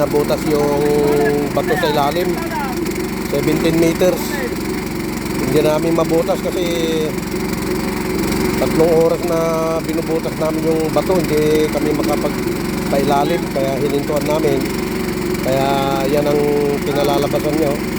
nabutas yung bato sa ilalim, 17 meters. Hindi namin mabutas kasi 3 oras na binubutas namin yung bato, hindi kami makapagpailalim, kaya hinintuan namin. Kaya yan ang kinalalabasan nyo.